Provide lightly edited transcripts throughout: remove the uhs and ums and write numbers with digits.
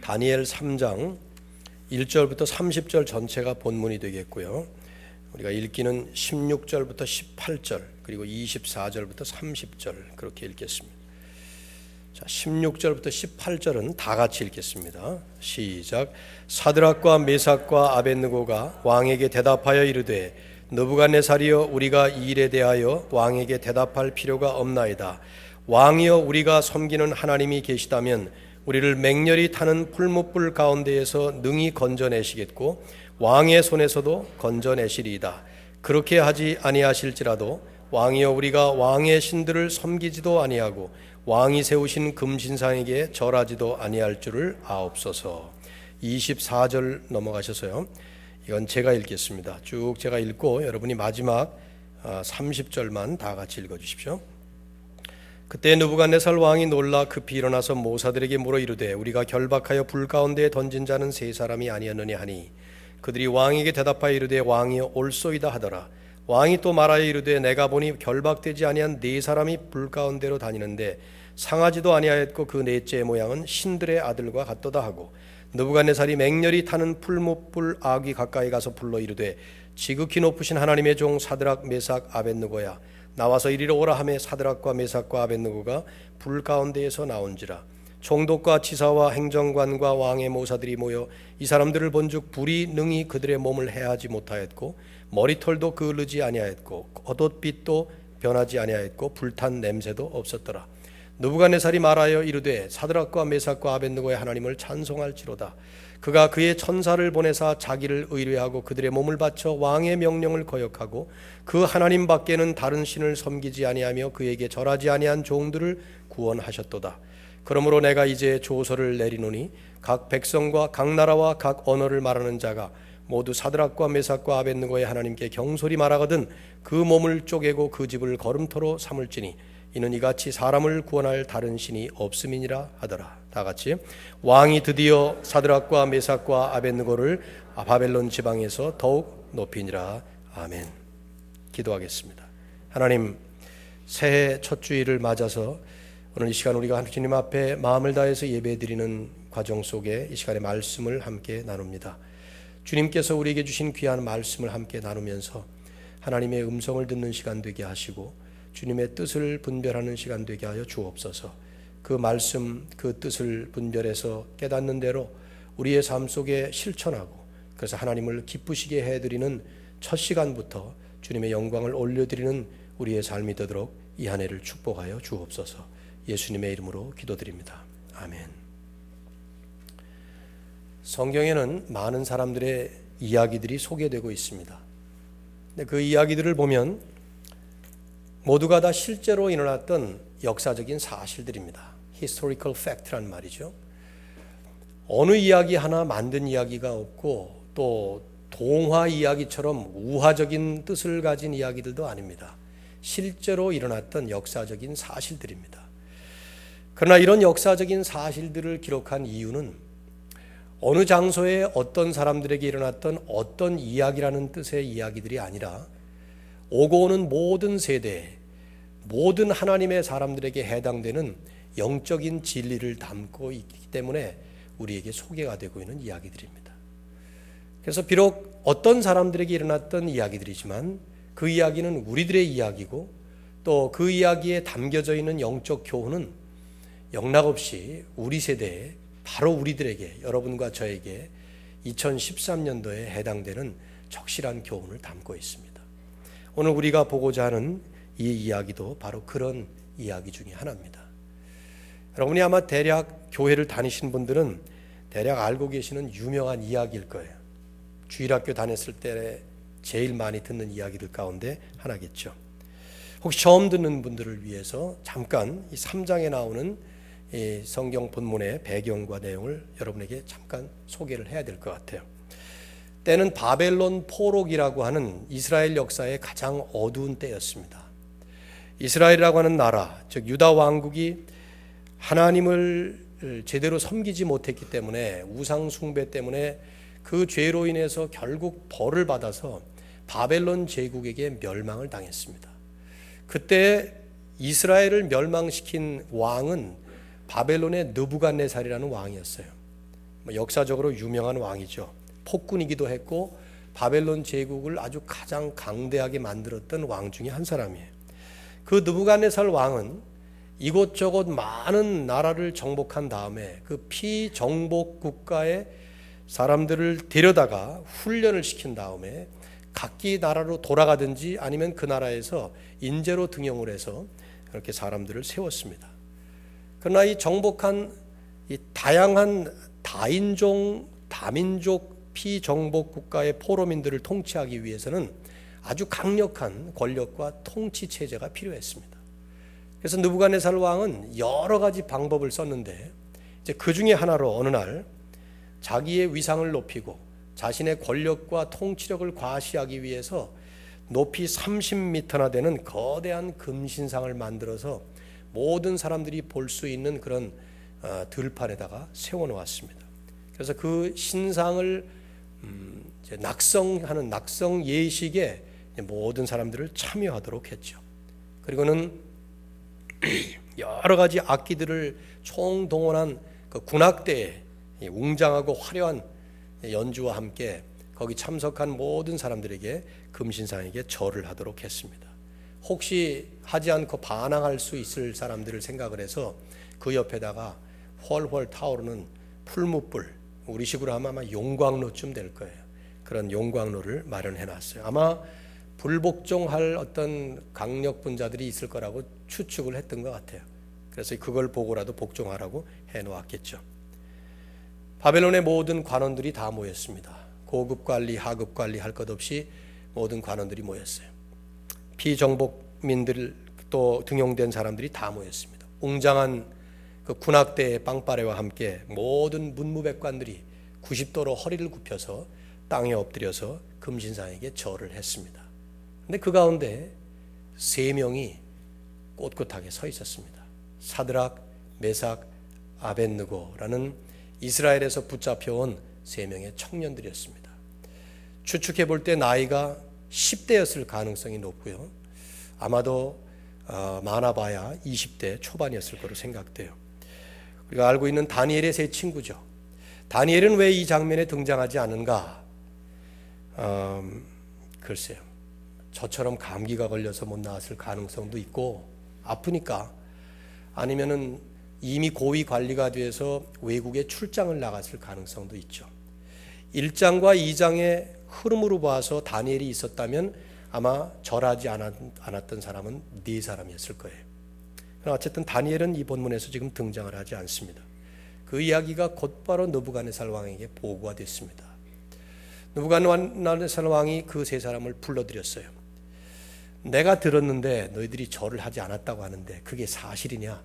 다니엘 3장 1절부터 30절 전체가 본문이 되겠고요. 우리가 읽기는 16절부터 18절 그리고 24절부터 30절 그렇게 읽겠습니다. 자, 16절부터 18절은 다 같이 읽겠습니다. 시작. 사드락과 메삭과 아벳느고가 왕에게 대답하여 이르되 느부갓네살이여, 우리가 이 일에 대하여 왕에게 대답할 필요가 없나이다. 왕이여, 우리가 섬기는 하나님이 계시다면 우리를 맹렬히 타는 풀무불 가운데에서 능히 건져내시겠고 왕의 손에서도 건져내시리이다. 그렇게 하지 아니하실지라도 왕이여, 우리가 왕의 신들을 섬기지도 아니하고 왕이 세우신 금신상에게 절하지도 아니할 줄을 아옵소서. 24절 넘어가셔서요. 이건 제가 읽겠습니다. 쭉 제가 읽고 여러분이 마지막 30절만 다 같이 읽어주십시오. 그때 느부갓네살 왕이 놀라 급히 일어나서 모사들에게 물어 이르되 우리가 결박하여 불 가운데에 던진 자는 세 사람이 아니었느냐 하니 그들이 왕에게 대답하여 이르되 왕이여 옳소이다 하더라. 왕이 또 말하여 이르되 내가 보니 결박되지 아니한 네 사람이 불 가운데로 다니는데 상하지도 아니하였고 그 넷째의 모양은 신들의 아들과 같도다 하고 느부갓네살이 맹렬히 타는 풀무불 아귀 가까이 가서 불러 이르되 지극히 높으신 하나님의 종 사드락 메삭 아벳느고야, 나와서 이리로 오라 하매 사드락과 메삭과 아벳느고가 불 가운데에서 나온지라. 총독과 치사와 행정관과 왕의 모사들이 모여 이 사람들을 본즉 불이 능히 그들의 몸을 해하지 못하였고 머리털도 그을르지 아니하였고 겉옷빛도 변하지 아니하였고 불탄 냄새도 없었더라. 느부갓네살이 말하여 이르되 사드락과 메삭과 아벳느고의 하나님을 찬송할지로다. 그가 그의 천사를 보내사 자기를 의뢰하고 그들의 몸을 바쳐 왕의 명령을 거역하고 그 하나님 밖에는 다른 신을 섬기지 아니하며 그에게 절하지 아니한 종들을 구원하셨도다. 그러므로 내가 이제 조서를 내리노니 각 백성과 각 나라와 각 언어를 말하는 자가 모두 사드락과 메삭과 아벳느고의 하나님께 경솔히 말하거든 그 몸을 쪼개고 그 집을 거름토로 삼을지니 이는 이같이 사람을 구원할 다른 신이 없음이니라 하더라. 다 같이. 왕이 드디어 사드락과 메삭과 아벳느고를 바벨론 지방에서 더욱 높이니라. 아멘. 기도하겠습니다. 하나님, 새해 첫 주일을 맞아서 오늘 이 시간 우리가 주님 앞에 마음을 다해서 예배드리는 과정 속에 이 시간에 말씀을 함께 나눕니다. 주님께서 우리에게 주신 귀한 말씀을 함께 나누면서 하나님의 음성을 듣는 시간 되게 하시고 주님의 뜻을 분별하는 시간 되게 하여 주옵소서. 그 말씀, 그 뜻을 분별해서 깨닫는 대로 우리의 삶 속에 실천하고 그래서 하나님을 기쁘시게 해드리는 첫 시간부터 주님의 영광을 올려드리는 우리의 삶이 되도록 이 한 해를 축복하여 주옵소서. 예수님의 이름으로 기도드립니다. 아멘. 성경에는 많은 사람들의 이야기들이 소개되고 있습니다. 근데 그 이야기들을 보면 모두가 다 실제로 일어났던 역사적인 사실들입니다. historical fact란 말이죠. 어느 이야기 하나 만든 이야기가 없고 또 동화 이야기처럼 우화적인 뜻을 가진 이야기들도 아닙니다. 실제로 일어났던 역사적인 사실들입니다. 그러나 이런 역사적인 사실들을 기록한 이유는 어느 장소에 어떤 사람들에게 일어났던 어떤 이야기라는 뜻의 이야기들이 아니라 오고 오는 모든 세대, 모든 하나님의 사람들에게 해당되는 영적인 진리를 담고 있기 때문에 우리에게 소개가 되고 있는 이야기들입니다. 그래서 비록 어떤 사람들에게 일어났던 이야기들이지만 그 이야기는 우리들의 이야기고 또 그 이야기에 담겨져 있는 영적 교훈은 영락없이 우리 세대에 바로 우리들에게, 여러분과 저에게 2013년도에 해당되는 적실한 교훈을 담고 있습니다. 오늘 우리가 보고자 하는 이 이야기도 바로 그런 이야기 중에 하나입니다. 여러분이 아마 대략 교회를 다니신 분들은 대략 알고 계시는 유명한 이야기일 거예요. 주일학교 다녔을 때 제일 많이 듣는 이야기들 가운데 하나겠죠. 혹시 처음 듣는 분들을 위해서 잠깐 이 3장에 나오는 이 성경 본문의 배경과 내용을 여러분에게 잠깐 소개를 해야 될 것 같아요. 때는 바벨론 포로기라고 하는 이스라엘 역사의 가장 어두운 때였습니다. 이스라엘이라고 하는 나라, 즉 유다 왕국이 하나님을 제대로 섬기지 못했기 때문에, 우상 숭배 때문에 그 죄로 인해서 결국 벌을 받아서 바벨론 제국에게 멸망을 당했습니다. 그때 이스라엘을 멸망시킨 왕은 바벨론의 느부갓네살이라는 왕이었어요. 역사적으로 유명한 왕이죠. 폭군이기도 했고 바벨론 제국을 아주 가장 강대하게 만들었던 왕 중에 한 사람이에요. 그 느부갓네살 왕은 이곳저곳 많은 나라를 정복한 다음에 그 피정복 국가의 사람들을 데려다가 훈련을 시킨 다음에 각기 나라로 돌아가든지 아니면 그 나라에서 인재로 등용을 해서 그렇게 사람들을 세웠습니다. 그러나 이 정복한 이 다양한 다인종, 다민족 피정복 국가의 포로민들을 통치하기 위해서는 아주 강력한 권력과 통치 체제가 필요했습니다. 그래서 느부갓네살 왕은 여러 가지 방법을 썼는데 이제 그 중에 하나로 어느 날 자기의 위상을 높이고 자신의 권력과 통치력을 과시하기 위해서 높이 30m나 되는 거대한 금신상을 만들어서 모든 사람들이 볼 수 있는 그런 들판에다가 세워놓았습니다. 그래서 그 신상을 이제 낙성하는 낙성 예식에 모든 사람들을 참여하도록 했죠. 그리고는 여러 가지 악기들을 총동원한 그 군악대에 웅장하고 화려한 연주와 함께 거기 참석한 모든 사람들에게 금신상에게 절을 하도록 했습니다. 혹시 하지 않고 반항할 수 있을 사람들을 생각을 해서 그 옆에다가 훨훨 타오르는 풀무불, 우리식으로 하면 아마 용광로쯤 될 거예요. 그런 용광로를 마련해 놨어요. 아마 불복종할 어떤 강력분자들이 있을 거라고 추측을 했던 것 같아요. 그래서 그걸 보고라도 복종하라고 해놓았겠죠. 바벨론의 모든 관원들이 다 모였습니다. 고급 관리, 하급 관리 할 것 없이 모든 관원들이 모였어요. 피정복민들 또 등용된 사람들이 다 모였습니다. 웅장한 그 군악대의 빵빠레와 함께 모든 문무백관들이 90도로 허리를 굽혀서 땅에 엎드려서 금신상에게 절을 했습니다. 근데 그 가운데 세 명이 꼿꼿하게 서 있었습니다. 사드락, 메삭, 아벳느고라는 이스라엘에서 붙잡혀온 세 명의 청년들이었습니다. 추측해 볼 때 나이가 10대였을 가능성이 높고요. 아마도 많아봐야 20대 초반이었을 거로 생각돼요. 우리가 알고 있는 다니엘의 세 친구죠. 다니엘은 왜 이 장면에 등장하지 않은가? 글쎄요. 저처럼 감기가 걸려서 못 나왔을 가능성도 있고 아프니까, 아니면은 이미 고위 관리가 돼서 외국에 출장을 나갔을 가능성도 있죠. 1장과 2장의 흐름으로 봐서 다니엘이 있었다면 아마 절하지 않았던 사람은 4사람이었을 거예요. 그러나 어쨌든 다니엘은 이 본문에서 지금 등장을 하지 않습니다. 그 이야기가 곧바로 느부갓네살 왕에게 보고가 됐습니다. 느부갓네살 왕이 그 3사람을 불러들였어요. 내가 들었는데 너희들이 절을 하지 않았다고 하는데 그게 사실이냐?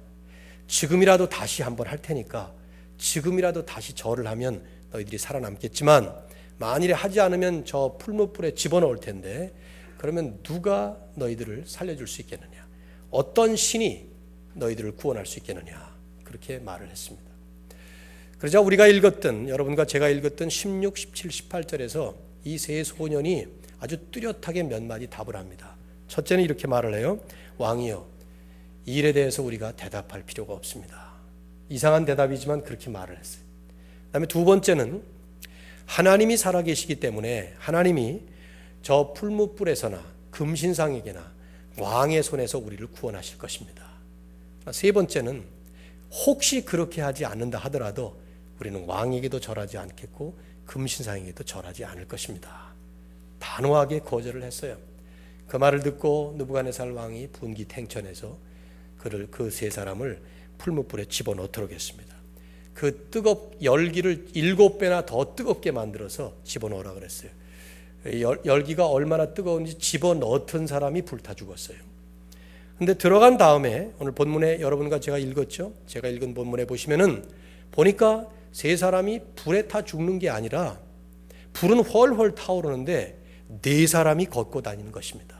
지금이라도 다시 한번 할 테니까 지금이라도 다시 절을 하면 너희들이 살아남겠지만 만일에 하지 않으면 저 풀무불에 집어넣을 텐데 그러면 누가 너희들을 살려줄 수 있겠느냐? 어떤 신이 너희들을 구원할 수 있겠느냐? 그렇게 말을 했습니다. 그러자 우리가 읽었던, 여러분과 제가 읽었던 16, 17, 18절에서 이 세 소년이 아주 뚜렷하게 몇 마디 답을 합니다. 첫째는 이렇게 말을 해요. 왕이여, 이 일에 대해서 우리가 대답할 필요가 없습니다. 이상한 대답이지만 그렇게 말을 했어요. 그 다음에 두 번째는 하나님이 살아계시기 때문에 하나님이 저 풀무불에서나 금신상에게나 왕의 손에서 우리를 구원하실 것입니다. 세 번째는 혹시 그렇게 하지 않는다 하더라도 우리는 왕에게도 절하지 않겠고 금신상에게도 절하지 않을 것입니다. 단호하게 거절을 했어요. 그 말을 듣고 느부갓네살 왕이 분기탱천해서 그 3사람을 풀무불에 집어넣도록 했습니다. 그 열기를 7배나 더 뜨겁게 만들어서 집어넣으라 그랬어요. 열기가 얼마나 뜨거운지 집어넣던 사람이 불타 죽었어요. 근데 들어간 다음에 오늘 본문에 여러분과 제가 읽었죠? 제가 읽은 본문에 보시면은 보니까 3사람이 불에 타 죽는 게 아니라 불은 훨훨 타오르는데 4사람이 걷고 다니는 것입니다.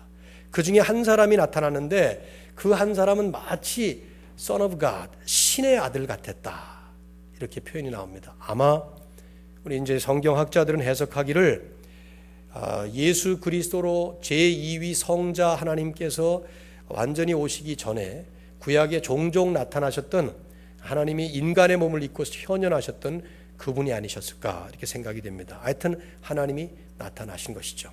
그 중에 한 사람이 나타났는데 그 한 사람은 마치 Son of God, 신의 아들 같았다. 이렇게 표현이 나옵니다. 아마 우리 이제 성경학자들은 해석하기를 예수 그리스도로 제2위 성자 하나님께서 완전히 오시기 전에 구약에 종종 나타나셨던 하나님이 인간의 몸을 입고 현현하셨던 그분이 아니셨을까 이렇게 생각이 됩니다. 하여튼 하나님이 나타나신 것이죠.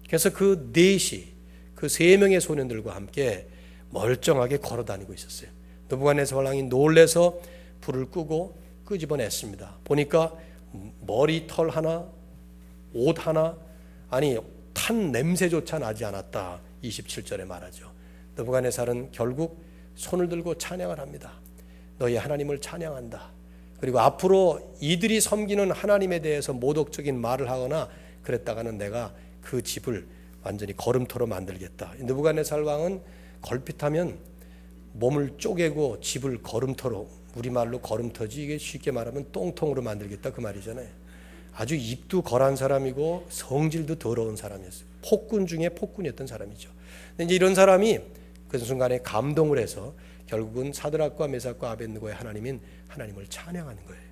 그래서 그 넷이, 그 세 명의 소년들과 함께 멀쩡하게 걸어 다니고 있었어요. 느부갓네살 왕이 놀래서 불을 끄고 끄집어냈습니다. 보니까 머리털 하나, 옷 하나, 아니 탄 냄새조차 나지 않았다. 27절에 말하죠. 느부갓네살은 결국 손을 들고 찬양을 합니다. 너희 하나님을 찬양한다. 그리고 앞으로 이들이 섬기는 하나님에 대해서 모독적인 말을 하거나 그랬다가는 내가 그 집을 완전히 거름터로 만들겠다. 느부갓네살 왕은 걸핏하면 몸을 쪼개고 집을 거름터로, 우리말로 거름터지 이게 쉽게 말하면 똥통으로 만들겠다 그 말이잖아요. 아주 입도 거란 사람이고 성질도 더러운 사람이었어요. 폭군 중에 폭군이었던 사람이죠. 근데 이제 이런 사람이 그 순간에 감동을 해서 결국은 사드락과 메삭과 아벳느고의 하나님인 하나님을 찬양하는 거예요.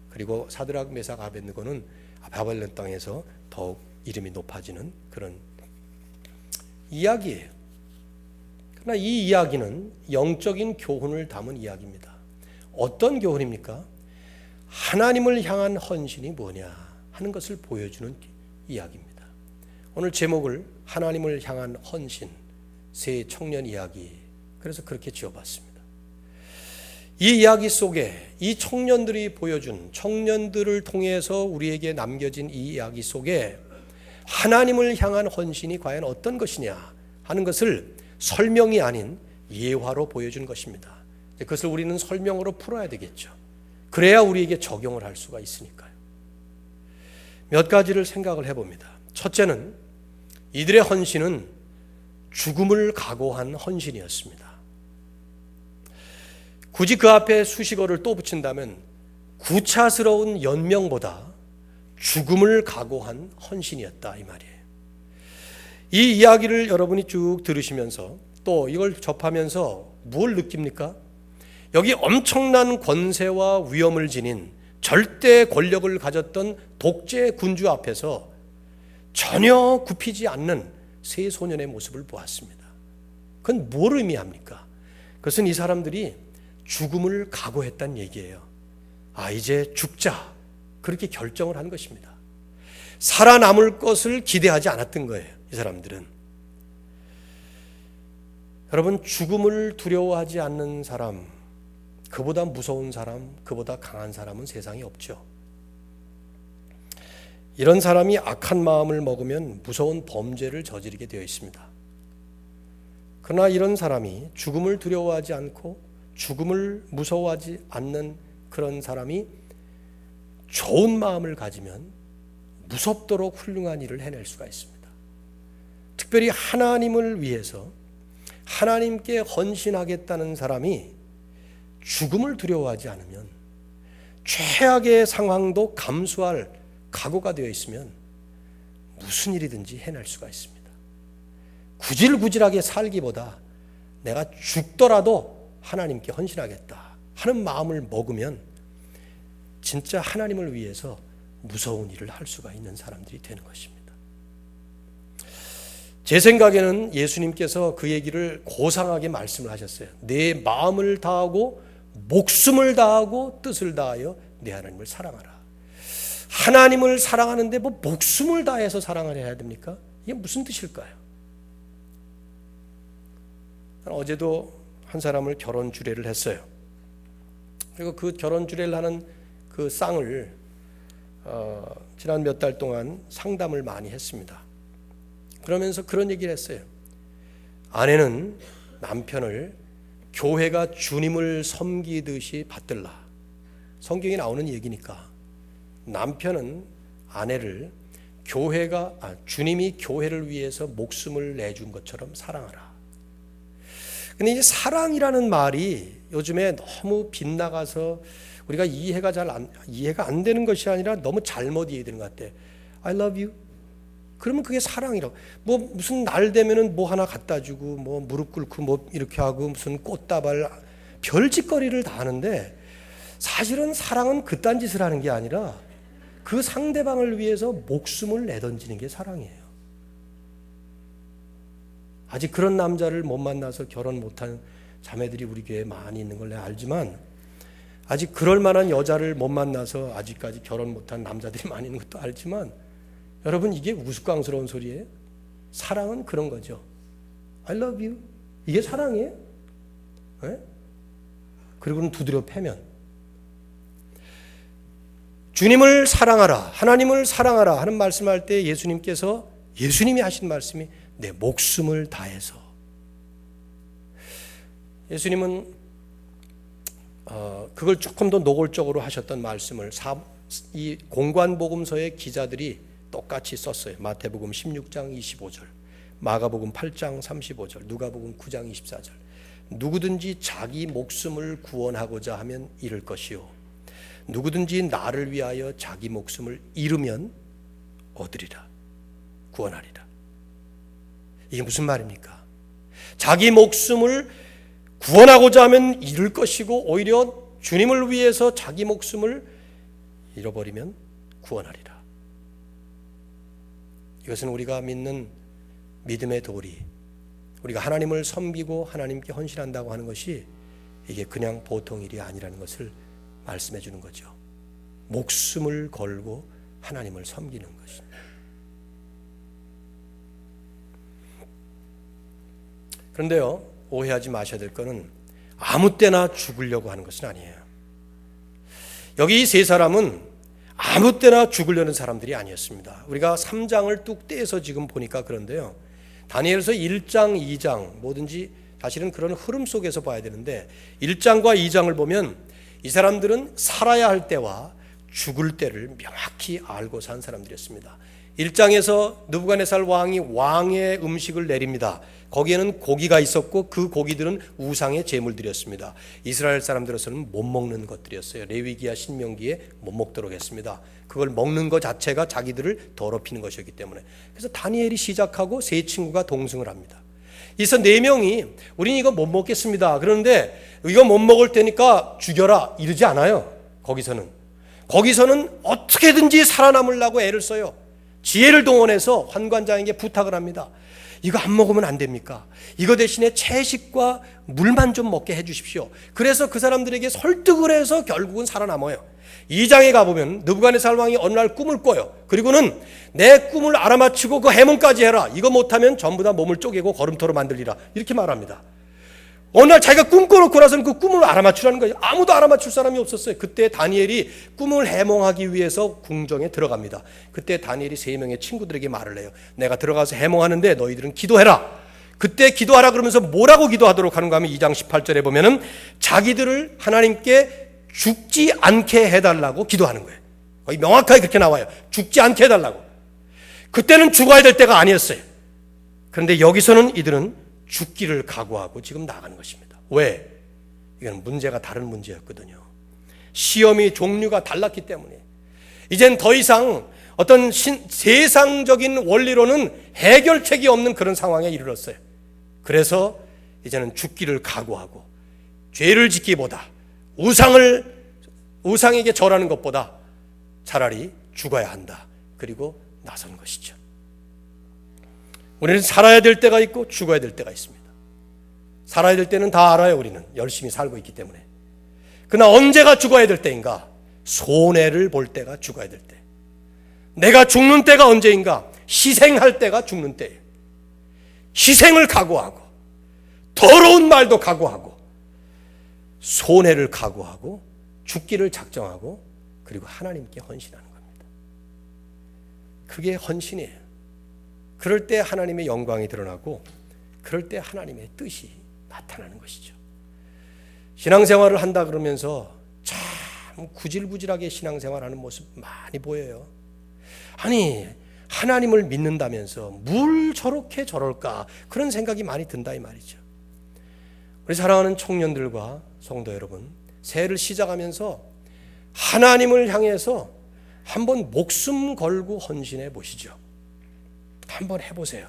그리고 사드락, 메삭, 아벳느고는 바벨론 땅에서 더욱 이름이 높아지는 그런 이야기예요. 그러나 이 이야기는 영적인 교훈을 담은 이야기입니다. 어떤 교훈입니까? 하나님을 향한 헌신이 뭐냐 하는 것을 보여주는 이야기입니다. 오늘 제목을 하나님을 향한 헌신, 세 청년 이야기, 그래서 그렇게 지어봤습니다. 이 이야기 속에 이 청년들이 보여준, 청년들을 통해서 우리에게 남겨진 이 이야기 속에 하나님을 향한 헌신이 과연 어떤 것이냐 하는 것을 설명이 아닌 예화로 보여준 것입니다. 그것을 우리는 설명으로 풀어야 되겠죠. 그래야 우리에게 적용을 할 수가 있으니까요. 몇 가지를 생각을 해봅니다. 첫째는 이들의 헌신은 죽음을 각오한 헌신이었습니다. 굳이 그 앞에 수식어를 또 붙인다면 구차스러운 연명보다 죽음을 각오한 헌신이었다 이 말이에요. 이 이야기를 여러분이 쭉 들으시면서 또 이걸 접하면서 뭘 느낍니까? 여기 엄청난 권세와 위엄을 지닌 절대 권력을 가졌던 독재 군주 앞에서 전혀 굽히지 않는 세 소년의 모습을 보았습니다. 그건 뭘 의미합니까? 그것은 이 사람들이 죽음을 각오했다는 얘기예요. 아, 이제 죽자. 그렇게 결정을 한 것입니다. 살아남을 것을 기대하지 않았던 거예요. 이 사람들은. 여러분, 죽음을 두려워하지 않는 사람, 그보다 무서운 사람, 그보다 강한 사람은 세상에 없죠. 이런 사람이 악한 마음을 먹으면 무서운 범죄를 저지르게 되어 있습니다. 그러나 이런 사람이 죽음을 두려워하지 않고 죽음을 무서워하지 않는 그런 사람이 좋은 마음을 가지면 무섭도록 훌륭한 일을 해낼 수가 있습니다. 특별히 하나님을 위해서 하나님께 헌신하겠다는 사람이 죽음을 두려워하지 않으면 최악의 상황도 감수할 각오가 되어 있으면 무슨 일이든지 해낼 수가 있습니다. 구질구질하게 살기보다 내가 죽더라도 하나님께 헌신하겠다 하는 마음을 먹으면 진짜 하나님을 위해서 무서운 일을 할 수가 있는 사람들이 되는 것입니다. 제 생각에는 예수님께서 그 얘기를 고상하게 말씀을 하셨어요. 내 마음을 다하고 목숨을 다하고 뜻을 다하여 내 하나님을 사랑하라. 하나님을 사랑하는데 뭐 목숨을 다해서 사랑을 해야 됩니까? 이게 무슨 뜻일까요? 어제도 한 사람을 결혼 주례를 했어요. 그리고 그 결혼 주례를 하는 그 쌍을 지난 몇 달 동안 상담을 많이 했습니다. 그러면서 그런 얘기를 했어요. 아내는 남편을 교회가 주님을 섬기듯이 받들라. 성경에 나오는 얘기니까 남편은 아내를 주님이 교회를 위해서 목숨을 내준 것처럼 사랑하라. 근데 이제 사랑이라는 말이 요즘에 너무 빗나가서 우리가 이해가 안 되는 것이 아니라 너무 잘못 이해되는 것 같아. I love you. 그러면 그게 사랑이라고. 뭐 무슨 날 되면은 뭐 하나 갖다 주고 뭐 무릎 꿇고 뭐 이렇게 하고 무슨 꽃다발 별짓거리를 다 하는데 사실은 사랑은 그딴 짓을 하는 게 아니라 그 상대방을 위해서 목숨을 내던지는 게 사랑이에요. 아직 그런 남자를 못 만나서 결혼 못한 자매들이 우리 교회에 많이 있는 걸 내가 알지만 아직 그럴 만한 여자를 못 만나서 아직까지 결혼 못한 남자들이 많이 있는 것도 알지만 여러분, 이게 우스꽝스러운 소리예요? 사랑은 그런 거죠. I love you. 이게 사랑이에요? 네? 그리고는 두드려 패면 주님을 사랑하라, 하나님을 사랑하라 하는 말씀할 때 예수님이 하신 말씀이 내 목숨을 다해서. 예수님은 그걸 조금 더 노골적으로 하셨던 말씀을 이 공관복음서의 기자들이 똑같이 썼어요. 마태복음 16장 25절, 마가복음 8장 35절, 누가복음 9장 24절. 누구든지 자기 목숨을 구원하고자 하면 잃을 것이요, 누구든지 나를 위하여 자기 목숨을 잃으면 얻으리라, 구원하리라. 이게 무슨 말입니까? 자기 목숨을 구원하고자 하면 잃을 것이고, 오히려 주님을 위해서 자기 목숨을 잃어버리면 구원하리라. 이것은 우리가 믿는 믿음의 도리, 우리가 하나님을 섬기고 하나님께 헌신한다고 하는 것이 이게 그냥 보통 일이 아니라는 것을 말씀해 주는 거죠. 목숨을 걸고 하나님을 섬기는 것입니다. 그런데요, 오해하지 마셔야 될 것은 아무 때나 죽으려고 하는 것은 아니에요. 여기 이 세 사람은 아무 때나 죽으려는 사람들이 아니었습니다. 우리가 3장을 뚝 떼서 지금 보니까 그런데요, 다니엘서 1장, 2장 뭐든지 사실은 그런 흐름 속에서 봐야 되는데 1장과 2장을 보면 이 사람들은 살아야 할 때와 죽을 때를 명확히 알고 산 사람들이었습니다. 1장에서 느부갓네살 왕이 왕의 음식을 내립니다. 거기에는 고기가 있었고 그 고기들은 우상의 제물들이었습니다. 이스라엘 사람들로서는 못 먹는 것들이었어요. 레위기야 신명기에 못 먹도록 했습니다. 그걸 먹는 것 자체가 자기들을 더럽히는 것이었기 때문에. 그래서 다니엘이 시작하고 세 친구가 동승을 합니다. 그래서 네 명이 우린 이거 못 먹겠습니다. 그런데 이거 못 먹을 테니까 죽여라 이러지 않아요. 거기서는 어떻게든지 살아남으려고 애를 써요. 지혜를 동원해서 환관장에게 부탁을 합니다. 이거 안 먹으면 안 됩니까? 이거 대신에 채식과 물만 좀 먹게 해 주십시오. 그래서 그 사람들에게 설득을 해서 결국은 살아남아요. 2장에 가보면 느부갓네살 왕이 어느 날 꿈을 꿔요. 그리고는 내 꿈을 알아맞히고 그 해몽까지 해라. 이거 못하면 전부 다 몸을 쪼개고 걸음토로 만들리라. 이렇게 말합니다. 어느 날 자기가 꿈 꿔놓고 나서는 그 꿈을 알아맞추라는 거예요. 아무도 알아맞출 사람이 없었어요. 그때 다니엘이 꿈을 해몽하기 위해서 궁정에 들어갑니다. 그때 다니엘이 세 명의 친구들에게 말을 해요. 내가 들어가서 해몽하는데 너희들은 기도해라. 그때 기도하라 그러면서 뭐라고 기도하도록 하는가 하면 2장 18절에 보면은 자기들을 하나님께 죽지 않게 해달라고 기도하는 거예요. 거의 명확하게 그렇게 나와요. 죽지 않게 해달라고. 그때는 죽어야 될 때가 아니었어요. 그런데 여기서는 이들은 죽기를 각오하고 지금 나가는 것입니다. 왜? 이건 문제가 다른 문제였거든요. 시험이 종류가 달랐기 때문에 이젠 더 이상 어떤 세상적인 원리로는 해결책이 없는 그런 상황에 이르렀어요. 그래서 이제는 죽기를 각오하고 죄를 짓기보다 우상에게 절하는 것보다 차라리 죽어야 한다. 그리고 나선 것이죠. 우리는 살아야 될 때가 있고 죽어야 될 때가 있습니다. 살아야 될 때는 다 알아요. 우리는 열심히 살고 있기 때문에. 그러나 언제가 죽어야 될 때인가? 손해를 볼 때가 죽어야 될 때. 내가 죽는 때가 언제인가? 희생할 때가 죽는 때예요. 희생을 각오하고 더러운 말도 각오하고 손해를 각오하고 죽기를 작정하고 그리고 하나님께 헌신하는 겁니다. 그게 헌신이에요. 그럴 때 하나님의 영광이 드러나고 그럴 때 하나님의 뜻이 나타나는 것이죠. 신앙생활을 한다 그러면서 참 구질구질하게 신앙생활하는 모습 많이 보여요. 아니 하나님을 믿는다면서 뭘 저렇게 저럴까 그런 생각이 많이 든다 이 말이죠. 우리 사랑하는 청년들과 성도 여러분, 새해를 시작하면서 하나님을 향해서 한번 목숨 걸고 헌신해 보시죠. 한번 해보세요.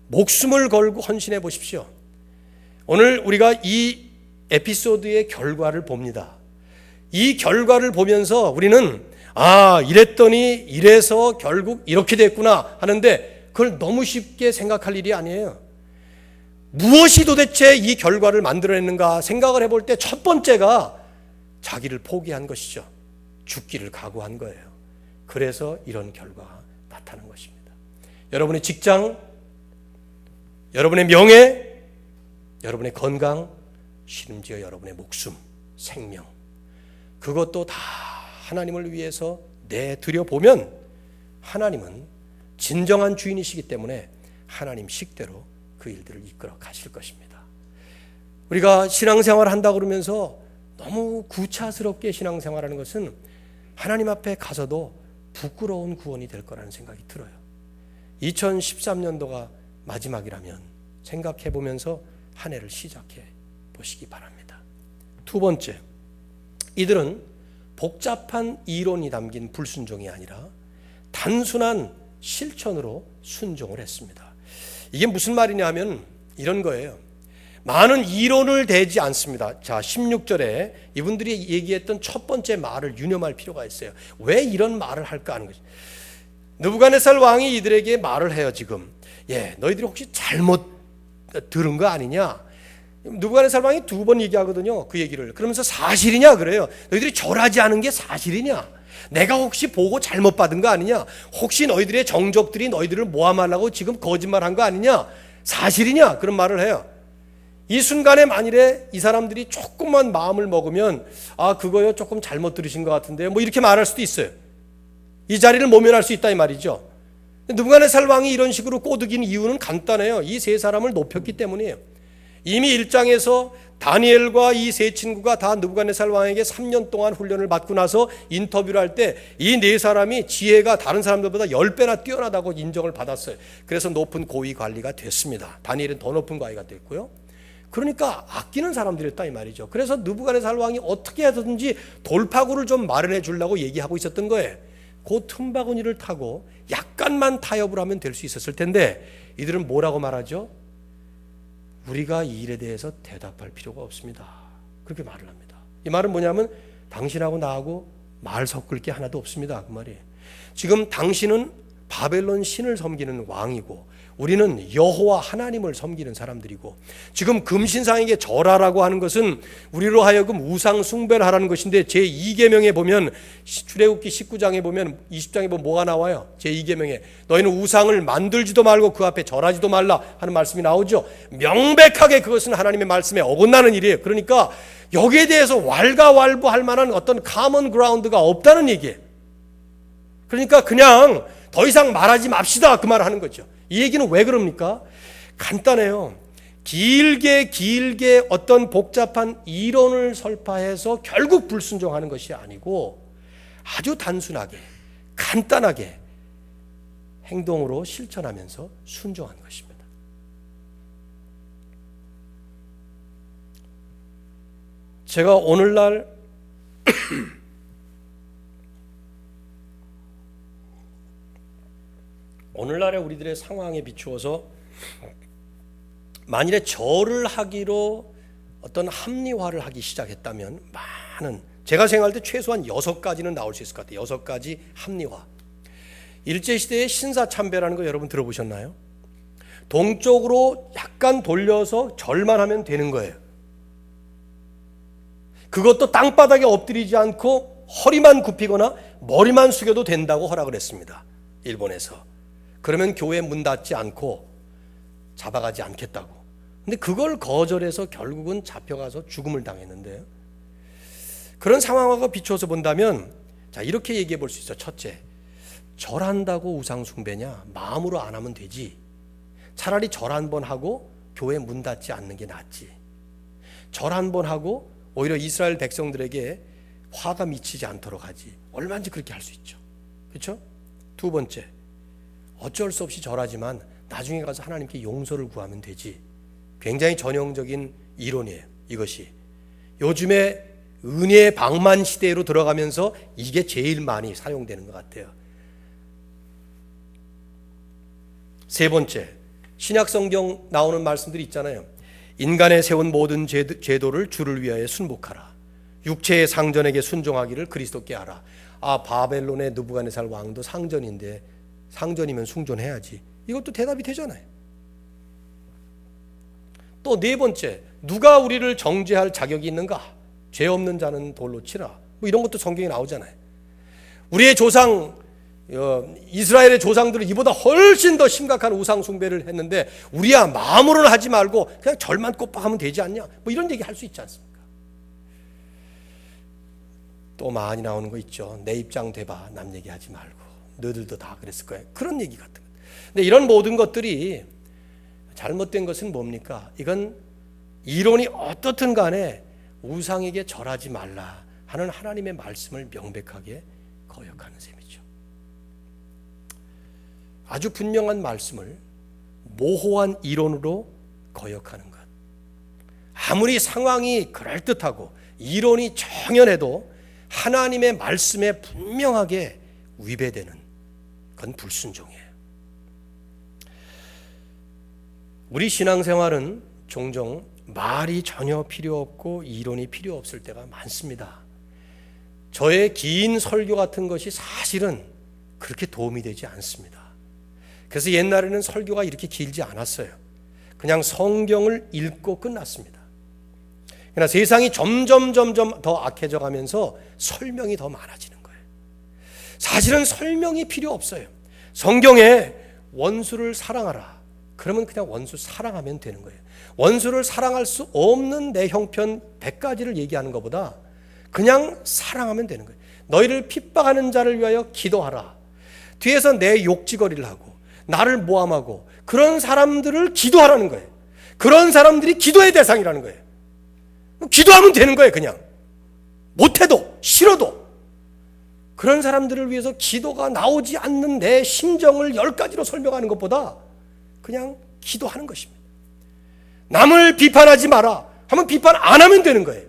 목숨을 걸고 헌신해 보십시오. 오늘 우리가 이 에피소드의 결과를 봅니다. 이 결과를 보면서 우리는 이랬더니 이래서 결국 이렇게 됐구나 하는데 그걸 너무 쉽게 생각할 일이 아니에요. 무엇이 도대체 이 결과를 만들어냈는가 생각을 해볼 때 첫 번째가 자기를 포기한 것이죠. 죽기를 각오한 거예요. 그래서 이런 결과가 나타난 것입니다. 여러분의 직장, 여러분의 명예, 여러분의 건강, 심지어 여러분의 목숨, 생명, 그것도 다 하나님을 위해서 내드려보면 하나님은 진정한 주인이시기 때문에 하나님 식대로 그 일들을 이끌어 가실 것입니다. 우리가 신앙생활을 한다고 그러면서 너무 구차스럽게 신앙생활하는 것은 하나님 앞에 가서도 부끄러운 구원이 될 거라는 생각이 들어요. 2013년도가 마지막이라면 생각해 보면서 한 해를 시작해 보시기 바랍니다. 두 번째, 이들은 복잡한 이론이 담긴 불순종이 아니라 단순한 실천으로 순종을 했습니다. 이게 무슨 말이냐 하면 이런 거예요. 많은 이론을 대지 않습니다. 자, 16절에 이분들이 얘기했던 첫 번째 말을 유념할 필요가 있어요. 왜 이런 말을 할까 하는 거죠. 느부갓네살 왕이 이들에게 말을 해요. 지금 너희들이 혹시 잘못 들은 거 아니냐. 느부갓네살 왕이 두 번 얘기하거든요. 그 얘기를. 그러면서 사실이냐 그래요. 너희들이 절하지 않은 게 사실이냐. 내가 혹시 보고 잘못 받은 거 아니냐. 혹시 너희들의 정족들이 너희들을 모함하려고 지금 거짓말한 거 아니냐. 사실이냐. 그런 말을 해요. 이 순간에 만일에 이 사람들이 조금만 마음을 먹으면 그거요 조금 잘못 들으신 것 같은데 뭐 이렇게 말할 수도 있어요. 이 자리를 모면할 수 있다 이 말이죠. 느부갓네살 왕이 이런 식으로 꼬드긴 이유는 간단해요. 이 세 사람을 높였기 때문이에요. 이미 1장에서 다니엘과 이 세 친구가 다 느부갓네살 왕에게 3년 동안 훈련을 받고 나서 인터뷰를 할 때 이 네 사람이 지혜가 다른 사람들보다 10배나 뛰어나다고 인정을 받았어요. 그래서 높은 고위 관리가 됐습니다. 다니엘은 더 높은 관리가 됐고요. 그러니까 아끼는 사람들이었다 이 말이죠. 그래서 느부갓네살 왕이 어떻게 해서든지 돌파구를 좀 마련해 주려고 얘기하고 있었던 거예요. 그 틈바구니를 타고 약간만 타협을 하면 될 수 있었을 텐데 이들은 뭐라고 말하죠? 우리가 이 일에 대해서 대답할 필요가 없습니다. 그렇게 말을 합니다. 이 말은 뭐냐면 당신하고 나하고 말 섞을 게 하나도 없습니다. 그 말이에요. 지금 당신은 바벨론 신을 섬기는 왕이고 우리는 여호와 하나님을 섬기는 사람들이고 지금 금신상에게 절하라고 하는 것은 우리로 하여금 우상 숭배를 하라는 것인데 제2계명에 보면 출애굽기 19장에 보면 20장에 보면 뭐가 나와요? 제2계명에 너희는 우상을 만들지도 말고 그 앞에 절하지도 말라 하는 말씀이 나오죠. 명백하게 그것은 하나님의 말씀에 어긋나는 일이에요. 그러니까 여기에 대해서 왈가왈부할 만한 어떤 common ground가 없다는 얘기예요. 그러니까 그냥 더 이상 말하지 맙시다 그 말을 하는 거죠. 이 얘기는 왜 그럽니까? 간단해요. 길게 어떤 복잡한 이론을 설파해서 결국 불순종하는 것이 아니고 아주 단순하게 간단하게 행동으로 실천하면서 순종하는 것입니다. 제가 오늘날 오늘날의 우리들의 상황에 비추어서 만일에 절을 하기로 어떤 합리화를 하기 시작했다면 많은 제가 생각할 때 최소한 6가지는 나올 수 있을 것 같아요. 6가지 합리화. 일제시대의 신사참배라는 거 여러분 들어보셨나요? 동쪽으로 약간 돌려서 절만 하면 되는 거예요. 그것도 땅바닥에 엎드리지 않고 허리만 굽히거나 머리만 숙여도 된다고 허락을 했습니다. 일본에서. 그러면 교회 문 닫지 않고 잡아가지 않겠다고. 근데 그걸 거절해서 결국은 잡혀가서 죽음을 당했는데요. 그런 상황하고 비추어서 본다면 자 이렇게 얘기해 볼 수 있어. 첫째, 절한다고 우상 숭배냐? 마음으로 안 하면 되지. 차라리 절 한 번 하고 교회 문 닫지 않는 게 낫지. 절 한 번 하고 오히려 이스라엘 백성들에게 화가 미치지 않도록 하지. 얼마든지 그렇게 할 수 있죠. 그렇죠? 두 번째, 어쩔 수 없이 절하지만 나중에 가서 하나님께 용서를 구하면 되지. 굉장히 전형적인 이론이에요. 이것이 요즘에 은혜의 방만 시대로 들어가면서 이게 제일 많이 사용되는 것 같아요. 세 번째, 신약 성경 나오는 말씀들이 있잖아요. 인간의 세운 모든 제도를 주를 위하여 순복하라. 육체의 상전에게 순종하기를 그리스도께 하라. 바벨론의 느부갓네살 왕도 상전인데 상전이면 숭존해야지. 이것도 대답이 되잖아요. 또 네 번째, 누가 우리를 정죄할 자격이 있는가? 죄 없는 자는 돌로 치라. 뭐 이런 것도 성경에 나오잖아요. 우리의 조상 이스라엘의 조상들은 이보다 훨씬 더 심각한 우상 숭배를 했는데 우리야 마음으로는 하지 말고 그냥 절만 꼬박하면 되지 않냐? 뭐 이런 얘기 할 수 있지 않습니까? 또 많이 나오는 거 있죠. 내 입장 대봐. 남 얘기하지 말고. 너희들도 다 그랬을 거야. 그런 얘기 같은 거. 근데 이런 모든 것들이 잘못된 것은 뭡니까? 이건 이론이 어떻든 간에 우상에게 절하지 말라 하는 하나님의 말씀을 명백하게 거역하는 셈이죠. 아주 분명한 말씀을 모호한 이론으로 거역하는 것. 아무리 상황이 그럴듯하고 이론이 정연해도 하나님의 말씀에 분명하게 위배되는 건 불순종이에요. 우리 신앙생활은 종종 말이 전혀 필요 없고 이론이 필요 없을 때가 많습니다. 저의 긴 설교 같은 것이 사실은 그렇게 도움이 되지 않습니다. 그래서 옛날에는 설교가 이렇게 길지 않았어요. 그냥 성경을 읽고 끝났습니다. 그러나 세상이 점점 더 악해져 가면서 설명이 더 많아지는 거예요. 사실은 설명이 필요 없어요. 성경에 원수를 사랑하라. 그러면 그냥 원수 사랑하면 되는 거예요. 원수를 사랑할 수 없는 내 형편 100가지를 얘기하는 것보다 그냥 사랑하면 되는 거예요. 너희를 핍박하는 자를 위하여 기도하라. 뒤에서 내 욕지거리를 하고 나를 모함하고 그런 사람들을 기도하라는 거예요. 그런 사람들이 기도의 대상이라는 거예요. 기도하면 되는 거예요. 그냥 못해도 싫어도 그런 사람들을 위해서 기도가 나오지 않는 내 심정을 10가지로 설명하는 것보다 그냥 기도하는 것입니다. 남을 비판하지 마라 하면 비판 안 하면 되는 거예요.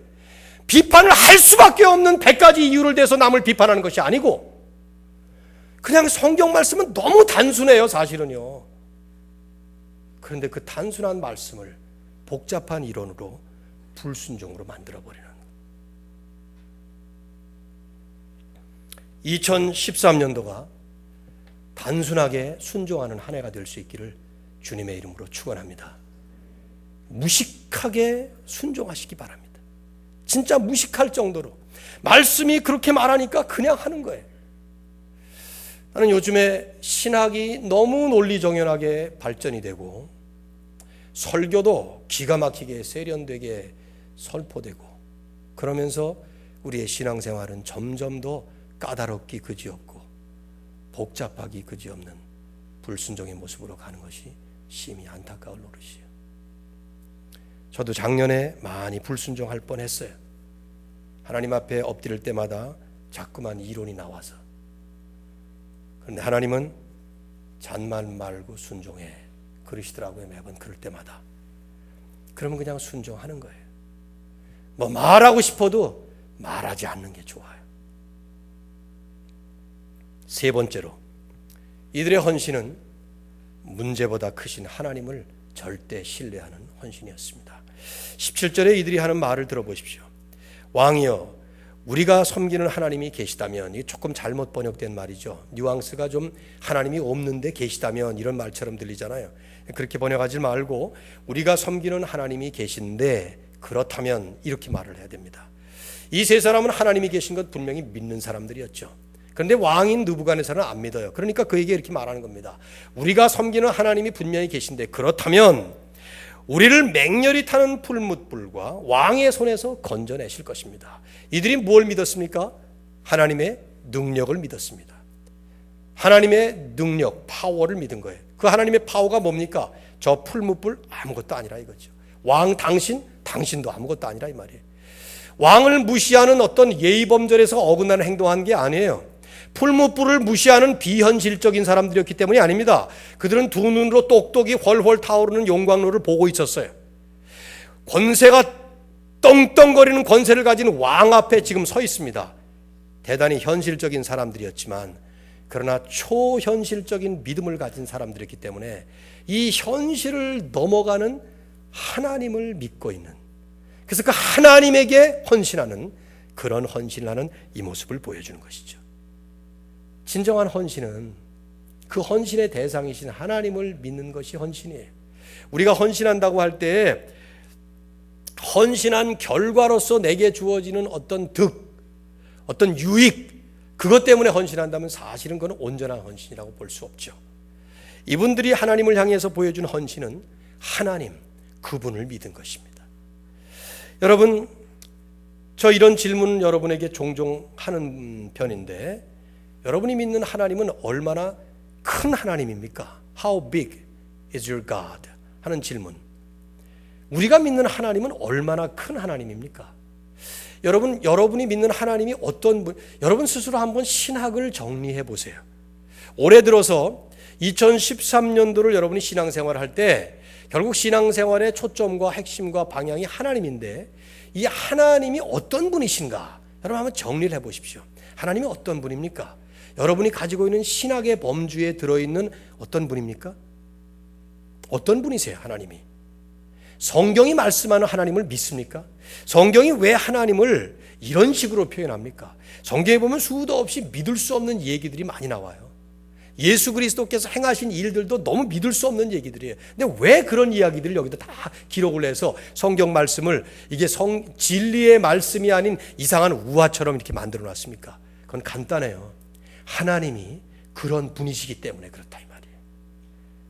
비판을 할 수밖에 없는 100가지 이유를 대서 남을 비판하는 것이 아니고 그냥 성경 말씀은 너무 단순해요. 사실은요. 그런데 그 단순한 말씀을 복잡한 이론으로 불순종으로 만들어버리는 거예요. 2013년도가 단순하게 순종하는 한 해가 될 수 있기를 주님의 이름으로 축원합니다. 무식하게 순종하시기 바랍니다. 진짜 무식할 정도로 말씀이 그렇게 말하니까 그냥 하는 거예요. 나는 요즘에 신학이 너무 논리정연하게 발전이 되고 설교도 기가 막히게 세련되게 설포되고 그러면서 우리의 신앙생활은 점점 더 까다롭기 그지없고 복잡하기 그지없는 불순종의 모습으로 가는 것이 심히 안타까울 노릇이에요. 저도 작년에 많이 불순종할 뻔했어요. 하나님 앞에 엎드릴 때마다 자꾸만 이론이 나와서. 그런데 하나님은 잔말 말고 순종해 그러시더라고요. 매번 그럴 때마다. 그러면 그냥 순종하는 거예요. 뭐 말하고 싶어도 말하지 않는 게 좋아요. 세 번째로 이들의 헌신은 문제보다 크신 하나님을 절대 신뢰하는 헌신이었습니다. 17절에 이들이 하는 말을 들어보십시오. 왕이여 우리가 섬기는 하나님이 계시다면, 이게 조금 잘못 번역된 말이죠. 뉘앙스가 좀 하나님이 없는데 계시다면 이런 말처럼 들리잖아요. 그렇게 번역하지 말고 우리가 섬기는 하나님이 계신데 그렇다면 이렇게 말을 해야 됩니다. 이 세 사람은 하나님이 계신 것 분명히 믿는 사람들이었죠. 그런데 왕인 느부갓네살은 안 믿어요. 그러니까 그에게 이렇게 말하는 겁니다. 우리가 섬기는 하나님이 분명히 계신데 그렇다면 우리를 맹렬히 타는 풀무불과 왕의 손에서 건져내실 것입니다. 이들이 뭘 믿었습니까? 하나님의 능력을 믿었습니다. 하나님의 능력, 파워를 믿은 거예요. 그 하나님의 파워가 뭡니까? 저 풀무불 아무것도 아니라 이거죠. 왕 당신도 아무것도 아니라 이 말이에요. 왕을 무시하는 어떤 예의범절에서 어긋나는 행동한 게 아니에요. 풀무불을 무시하는 비현실적인 사람들이었기 때문이 아닙니다. 그들은 두 눈으로 똑똑이 훨훨 타오르는 용광로를 보고 있었어요. 권세가 떵떵거리는 권세를 가진 왕 앞에 지금 서 있습니다. 대단히 현실적인 사람들이었지만 그러나 초현실적인 믿음을 가진 사람들이었기 때문에 이 현실을 넘어가는 하나님을 믿고 있는, 그래서 그 하나님에게 헌신하는, 그런 헌신을 하는 이 모습을 보여주는 것이죠. 진정한 헌신은 그 헌신의 대상이신 하나님을 믿는 것이 헌신이에요. 우리가 헌신한다고 할 때 헌신한 결과로서 내게 주어지는 어떤 득, 어떤 유익, 그것 때문에 헌신한다면 사실은 그건 온전한 헌신이라고 볼 수 없죠. 이분들이 하나님을 향해서 보여준 헌신은 하나님, 그분을 믿은 것입니다. 여러분, 저 이런 질문 여러분에게 종종 하는 편인데, 여러분이 믿는 하나님은 얼마나 큰 하나님입니까? How big is your God? 하는 질문. 우리가 믿는 하나님은 얼마나 큰 하나님입니까? 여러분이 믿는 하나님이 어떤 분, 여러분 스스로 한번 신학을 정리해 보세요. 올해 들어서 2013년도를 여러분이 신앙생활을 할 때 결국 신앙생활의 초점과 핵심과 방향이 하나님인데, 이 하나님이 어떤 분이신가? 여러분 한번 정리를 해 보십시오. 하나님이 어떤 분입니까? 여러분이 가지고 있는 신학의 범주에 들어있는 어떤 분입니까? 어떤 분이세요, 하나님이? 성경이 말씀하는 하나님을 믿습니까? 성경이 왜 하나님을 이런 식으로 표현합니까? 성경에 보면 수도 없이 믿을 수 없는 얘기들이 많이 나와요. 예수 그리스도께서 행하신 일들도 너무 믿을 수 없는 얘기들이에요. 근데 왜 그런 이야기들을 여기다 다 기록을 해서 성경 말씀을 이게 진리의 말씀이 아닌 이상한 우화처럼 이렇게 만들어 놨습니까? 그건 간단해요. 하나님이 그런 분이시기 때문에 그렇다 이 말이에요.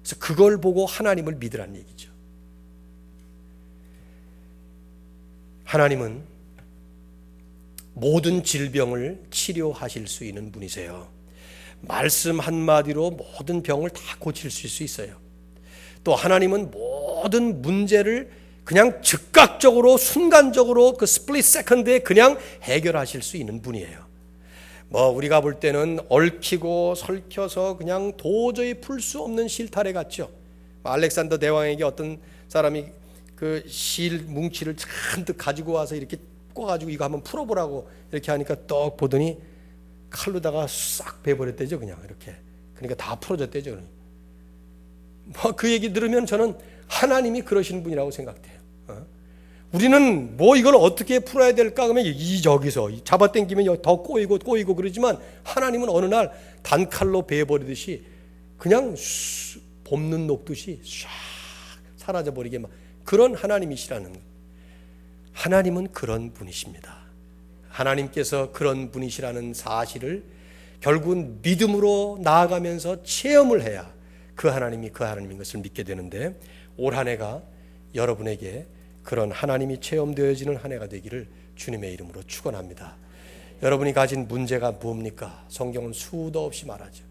그래서 그걸 보고 하나님을 믿으라는 얘기죠. 하나님은 모든 질병을 치료하실 수 있는 분이세요. 말씀 한마디로 모든 병을 다 고칠 수 있어요. 또 하나님은 모든 문제를 그냥 즉각적으로 순간적으로 그 스플릿 세컨드에 그냥 해결하실 수 있는 분이에요. 우리가 볼 때는 얽히고 설켜서 그냥 도저히 풀 수 없는 실타래 같죠. 알렉산더 대왕에게 어떤 사람이 그 실 뭉치를 잔뜩 가지고 와서 이렇게 꽂아가지고 이거 한번 풀어보라고 이렇게 하니까 떡 보더니 칼로다가 싹 베버렸대죠. 그냥 이렇게. 그러니까 다 풀어졌대죠. 그 얘기 들으면 저는 하나님이 그러신 분이라고 생각돼요. 우리는 이걸 어떻게 풀어야 될까 그러면 저기서 잡아당기면 더 꼬이고 그러지만 하나님은 어느 날 단칼로 베버리듯이 그냥 봄눈 녹듯이 싹 사라져버리게 막 그런 하나님이시라는 거예요. 하나님은 그런 분이십니다. 하나님께서 그런 분이시라는 사실을 결국은 믿음으로 나아가면서 체험을 해야 그 하나님이 그 하나님인 것을 믿게 되는데, 올 한 해가 여러분에게 그런 하나님이 체험되어지는 한 해가 되기를 주님의 이름으로 축원합니다. 여러분이 가진 문제가 뭡니까? 성경은 수도 없이 말하죠.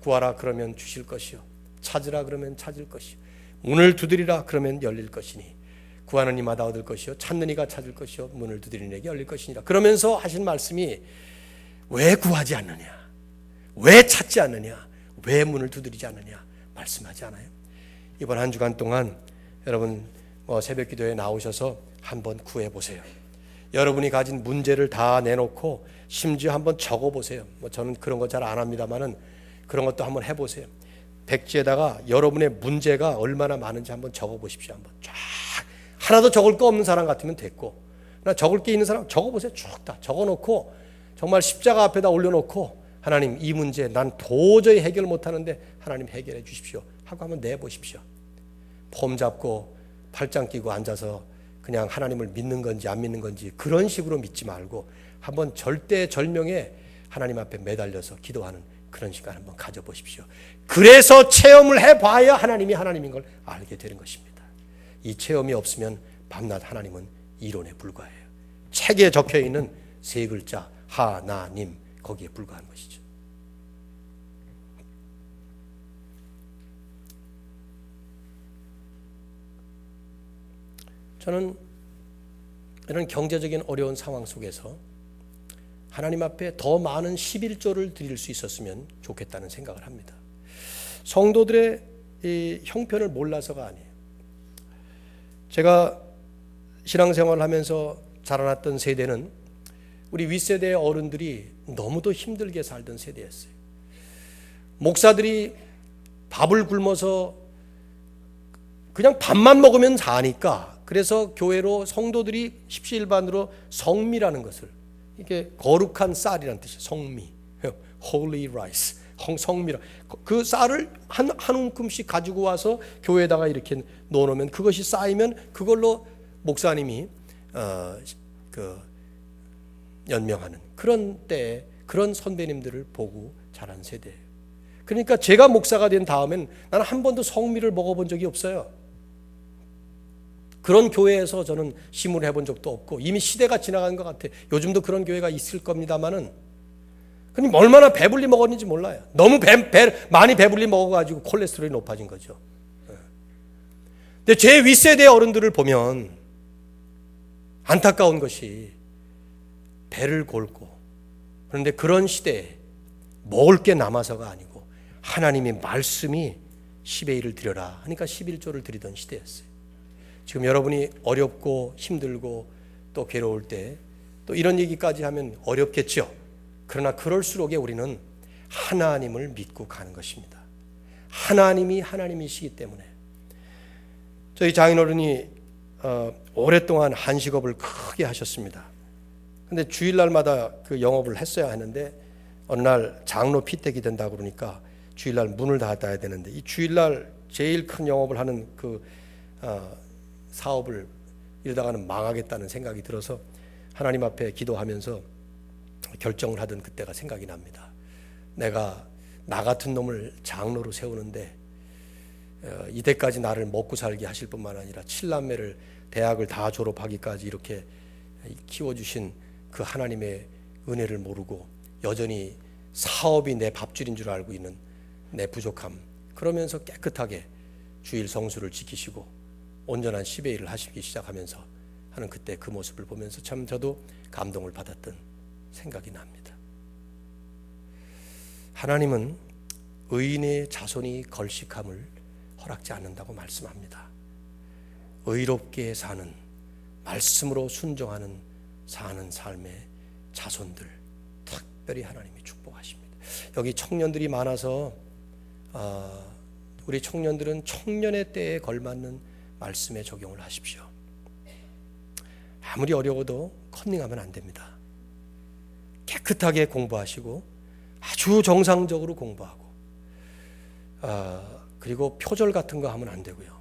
구하라 그러면 주실 것이요, 찾으라 그러면 찾을 것이요, 문을 두드리라 그러면 열릴 것이니, 구하는 이마다 얻을 것이요, 찾는 이가 찾을 것이요, 문을 두드리는 이에게 열릴 것이니라. 그러면서 하신 말씀이 왜 구하지 않느냐, 왜 찾지 않느냐, 왜 문을 두드리지 않느냐 말씀하지 않아요? 이번 한 주간 동안 여러분 새벽 기도에 나오셔서 한번 구해보세요. 여러분이 가진 문제를 다 내놓고 심지어 한번 적어보세요. 저는 그런 거 잘 안 합니다만은 그런 것도 한번 해보세요. 백지에다가 여러분의 문제가 얼마나 많은지 한번 적어보십시오. 한번 쫙. 하나도 적을 거 없는 사람 같으면 됐고, 나 적을 게 있는 사람 적어보세요. 쭉 다 적어놓고 정말 십자가 앞에다 올려놓고, 하나님 이 문제 난 도저히 해결 못하는데 하나님 해결해 주십시오 하고 한번 내보십시오. 폼 잡고 팔짱 끼고 앉아서 그냥 하나님을 믿는 건지 안 믿는 건지 그런 식으로 믿지 말고 한번 절대절명에 하나님 앞에 매달려서 기도하는 그런 시간 한번 가져보십시오. 그래서 체험을 해봐야 하나님이 하나님인 걸 알게 되는 것입니다. 이 체험이 없으면 밤낮 하나님은 이론에 불과해요. 책에 적혀있는 세 글자 하나님, 거기에 불과한 것이죠. 저는 이런 경제적인 어려운 상황 속에서 하나님 앞에 더 많은 11조를 드릴 수 있었으면 좋겠다는 생각을 합니다. 성도들의 이 형편을 몰라서가 아니에요. 제가 신앙생활을 하면서 자라났던 세대는 우리 윗세대의 어른들이 너무도 힘들게 살던 세대였어요. 목사들이 밥을 굶어서 그냥 밥만 먹으면 사니까, 그래서 교회로 성도들이 십시일반으로 성미라는 것을, 이게 거룩한 쌀이라는 뜻이에요. 성미, holy rice, 성미라. 그 쌀을 한 움큼씩 가지고 와서 교회에다가 이렇게 넣어놓으면 그것이 쌓이면 그걸로 목사님이 연명하는 그런 때에 그런 선배님들을 보고 자란 세대예요. 그러니까 제가 목사가 된 다음엔 나는 한 번도 성미를 먹어본 적이 없어요. 그런 교회에서 저는 심을 해본 적도 없고 이미 시대가 지나간 것 같아요. 요즘도 그런 교회가 있을 겁니다만은 그럼 얼마나 배불리 먹었는지 몰라요. 너무 많이 배불리 먹어가지고 콜레스테롤이 높아진 거죠. 근데 제 윗세대 어른들을 보면 안타까운 것이 배를 골고 그런데 그런 시대에 먹을 게 남아서가 아니고 하나님의 말씀이 10의 1을 드려라 하니까 11조를 드리던 시대였어요. 지금 여러분이 어렵고 힘들고 또 괴로울 때 또 이런 얘기까지 하면 어렵겠죠. 그러나 그럴수록에 우리는 하나님을 믿고 가는 것입니다. 하나님이 하나님이시기 때문에 저희 장인어른이 오랫동안 한식업을 크게 하셨습니다. 근데 주일날마다 그 영업을 했어야 하는데 어느 날 장로 피택이 된다고 그러니까 주일날 문을 닫아야 되는데 이 주일날 제일 큰 영업을 하는 그 사업을 이러다가는 망하겠다는 생각이 들어서 하나님 앞에 기도하면서 결정을 하던 그때가 생각이 납니다. 내가 나 같은 놈을 장로로 세우는데 이때까지 나를 먹고 살게 하실 뿐만 아니라 7남매를 대학을 다 졸업하기까지 이렇게 키워주신 그 하나님의 은혜를 모르고 여전히 사업이 내 밥줄인 줄 알고 있는 내 부족함, 그러면서 깨끗하게 주일 성수를 지키시고 온전한 10의 1을 하시기 시작하면서 하는 그때 그 모습을 보면서 참 저도 감동을 받았던 생각이 납니다. 하나님은 의인의 자손이 걸식함을 허락지 않는다고 말씀합니다. 의롭게 사는, 말씀으로 순종하는 사는 삶의 자손들 특별히 하나님이 축복하십니다. 여기 청년들이 많아서 우리 청년들은 청년의 때에 걸맞는 말씀에 적용을 하십시오. 아무리 어려워도 컨닝하면 안 됩니다. 깨끗하게 공부하시고 아주 정상적으로 공부하고 그리고 표절 같은 거 하면 안 되고요.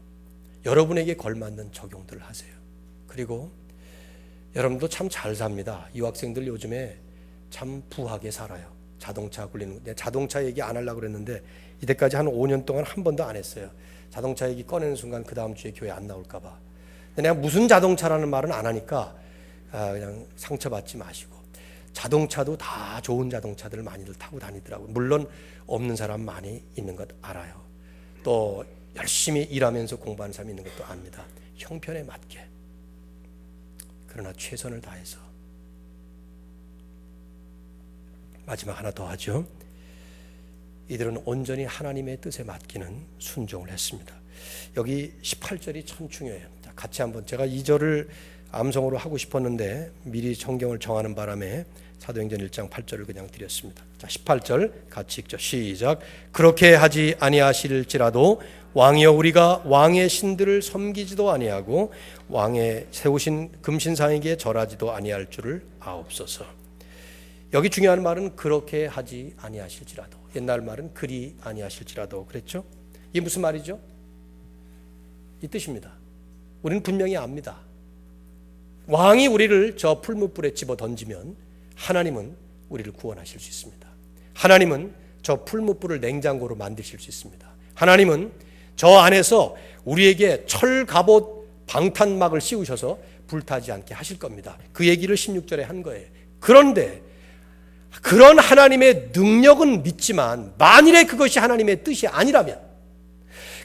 여러분에게 걸맞는 적용들을 하세요. 그리고 여러분도 참 잘 삽니다. 유학생들 요즘에 참 부하게 살아요. 자동차 굴리는 거. 자동차 얘기 안 하려고 그랬는데 이때까지 한 5년 동안 한 번도 안 했어요. 자동차 얘기 꺼내는 순간 그 다음 주에 교회 안 나올까 봐. 근데 내가 무슨 자동차라는 말은 안 하니까 그냥 상처받지 마시고, 자동차도 다 좋은 자동차들을 많이들 타고 다니더라고요. 물론 없는 사람 많이 있는 것 알아요. 또 열심히 일하면서 공부하는 사람이 있는 것도 압니다. 형편에 맞게. 그러나 최선을 다해서. 마지막 하나 더 하죠. 이들은 온전히 하나님의 뜻에 맡기는 순종을 했습니다. 여기 18절이 참 중요해요. 자, 같이 한번, 제가 2절을 암송으로 하고 싶었는데 미리 성경을 정하는 바람에 사도행전 1장 8절을 그냥 드렸습니다. 자, 18절 같이 읽죠. 시작. 그렇게 하지 아니하실지라도 왕이여 우리가 왕의 신들을 섬기지도 아니하고 왕의 세우신 금신상에게 절하지도 아니할 줄을 아옵소서. 여기 중요한 말은 그렇게 하지 아니하실지라도, 옛날 말은 그리 아니하실지라도 그랬죠. 이게 무슨 말이죠? 이 뜻입니다. 우리는 분명히 압니다. 왕이 우리를 저 풀무불에 집어 던지면 하나님은 우리를 구원하실 수 있습니다. 하나님은 저 풀무불을 냉장고로 만드실 수 있습니다. 하나님은 저 안에서 우리에게 철 갑옷 방탄막을 씌우셔서 불타지 않게 하실 겁니다. 그 얘기를 16절에 한 거예요. 그런데 그런 하나님의 능력은 믿지만 만일에 그것이 하나님의 뜻이 아니라면,